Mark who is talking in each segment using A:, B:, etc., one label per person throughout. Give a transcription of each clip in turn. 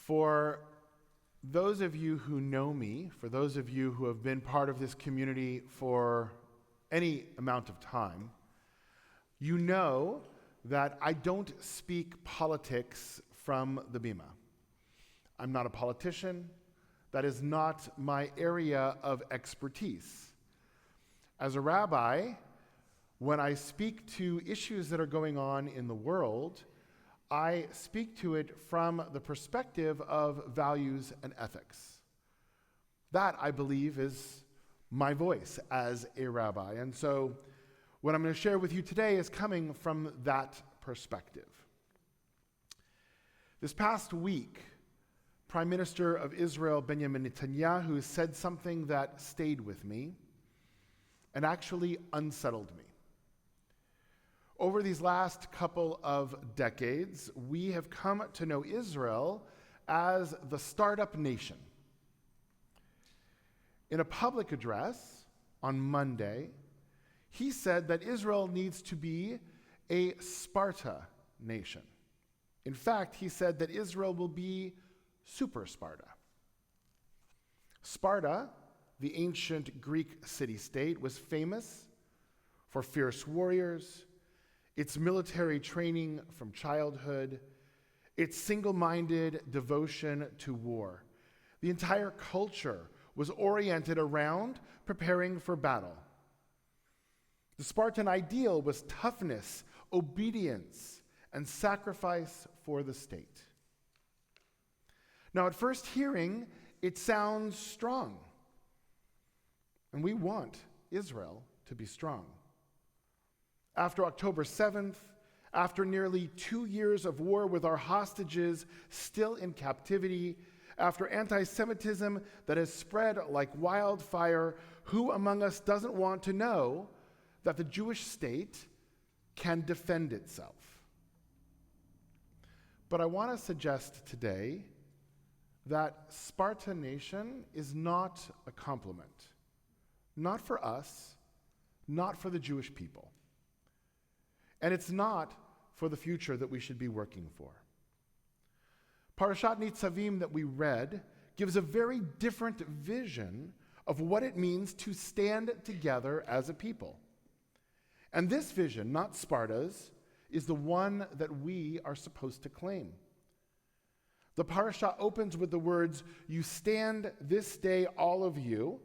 A: For those of you who know me, for those of you who have been part of this community for any amount of time, you know that I don't speak politics from the bima. I'm not a politician. That is not my area of expertise. As a rabbi, when I speak to issues that are going on in the world, I speak to it from the perspective of values and ethics. That, I believe, is my voice as a rabbi. And so what I'm going to share with you today is coming from that perspective. This past week, Prime Minister of Israel, Benjamin Netanyahu, said something that stayed with me and actually unsettled me. Over these last couple of decades, we have come to know Israel as the startup nation. In a public address on Monday, he said that Israel needs to be a Sparta nation. In fact, he said that Israel will be Super Sparta. Sparta, the ancient Greek city-state, was famous for fierce warriors, its military training from childhood, its single-minded devotion to war. The entire culture was oriented around preparing for battle. The Spartan ideal was toughness, obedience, and sacrifice for the state. Now, at first hearing, it sounds strong. And we want Israel to be strong. After October 7th, after nearly 2 years of war with our hostages still in captivity, after anti-Semitism that has spread like wildfire, who among us doesn't want to know that the Jewish state can defend itself? But I want to suggest today that Sparta nation is not a compliment. Not for us, not for the Jewish people. And it's not for the future that we should be working for. Parasha Nitzavim that we read gives a very different vision of what it means to stand together as a people. And this vision, not Sparta's, is the one that we are supposed to claim. The parasha opens with the words, "You stand this day, all of you,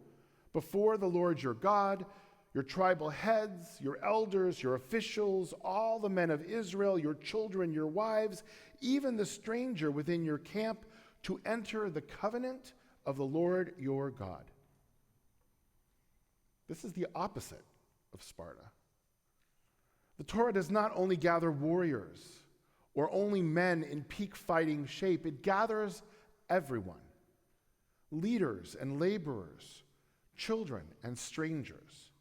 A: before the Lord your God, your tribal heads, your elders, your officials, all the men of Israel, your children, your wives, even the stranger within your camp, to enter the covenant of the Lord your God." This is the opposite of Sparta. The Torah does not only gather warriors or only men in peak fighting shape, it gathers everyone, leaders and laborers, children and strangers.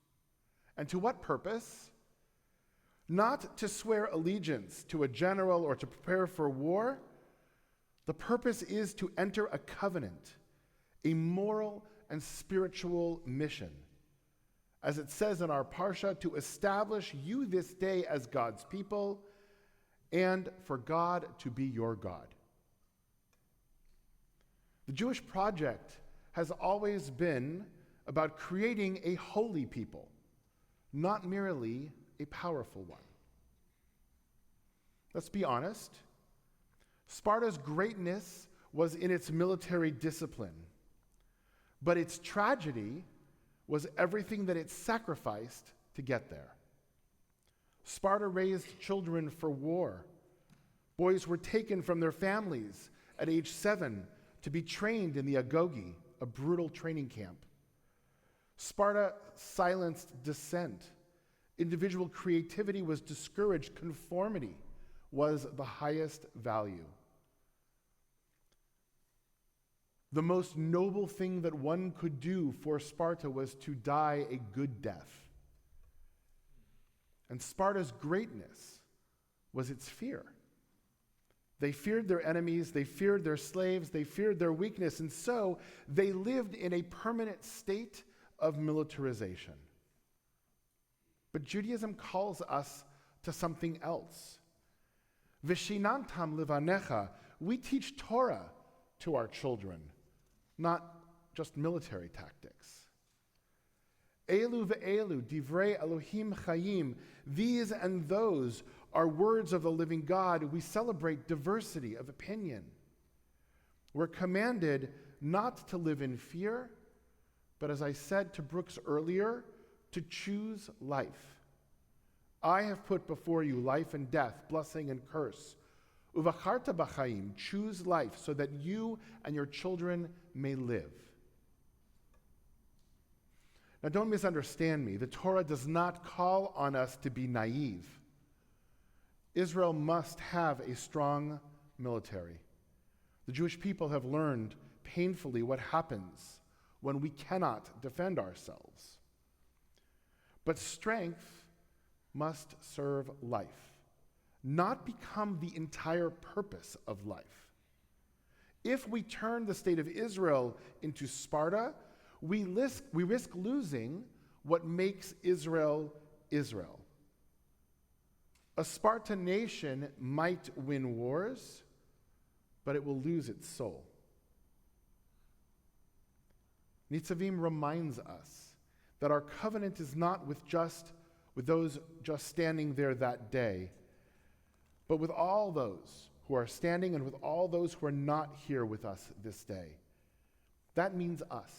A: And to what purpose? Not to swear allegiance to a general or to prepare for war. The purpose is to enter a covenant, a moral and spiritual mission. As it says in our Parsha, to establish you this day as God's people and for God to be your God. The Jewish project has always been about creating a holy people, not merely a powerful one. Let's be honest. Sparta's greatness was in its military discipline, but its tragedy was everything that it sacrificed to get there. Sparta raised children for war. Boys were taken from their families at age 7 to be trained in the agoge, a brutal training camp. Sparta silenced dissent. Individual creativity was discouraged. Conformity was the highest value. The most noble thing that one could do for Sparta was to die a good death. And Sparta's greatness was its fear. They feared their enemies, they feared their slaves, they feared their weakness, and so they lived in a permanent state of militarization. But Judaism calls us to something else. Vishinantam livanecha, we teach Torah to our children, not just military tactics. Elu ve'elu, divrei Elohim chayim, these and those are words of the living God. We celebrate diversity of opinion. We're commanded not to live in fear, but as I said to Brooks earlier, to choose life. I have put before you life and death, blessing and curse. Uvacharta b'chaim, choose life so that you and your children may live. Now don't misunderstand me. The Torah does not call on us to be naive. Israel must have a strong military. The Jewish people have learned painfully what happens when we cannot defend ourselves. But strength must serve life, not become the entire purpose of life. If we turn the state of Israel into Sparta, we risk losing what makes Israel Israel. A Spartan nation might win wars, but it will lose its soul. Nitzavim reminds us that our covenant is not with those just standing there that day, but with all those who are standing and with all those who are not here with us this day. That means us.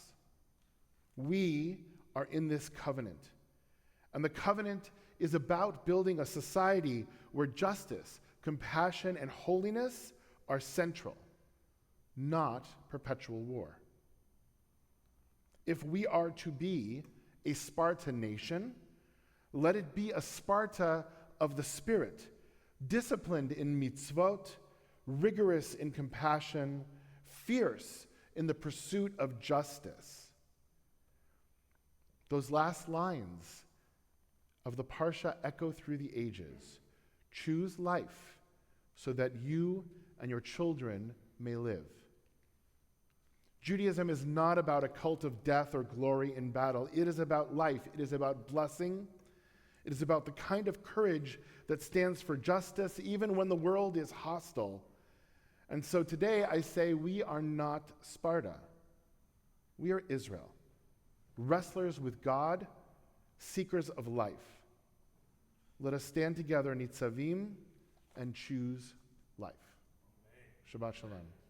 A: We are in this covenant. And the covenant is about building a society where justice, compassion, and holiness are central, not perpetual war. If we are to be a Spartan nation, let it be a Sparta of the Spirit, disciplined in mitzvot, rigorous in compassion, fierce in the pursuit of justice. Those last lines of the Parsha echo through the ages. Choose life so that you and your children may live. Judaism is not about a cult of death or glory in battle. It is about life. It is about blessing. It is about the kind of courage that stands for justice even when the world is hostile. And so today I say we are not Sparta. We are Israel, wrestlers with God, seekers of life. Let us stand together in Nitzavim and choose life. Shabbat Shalom.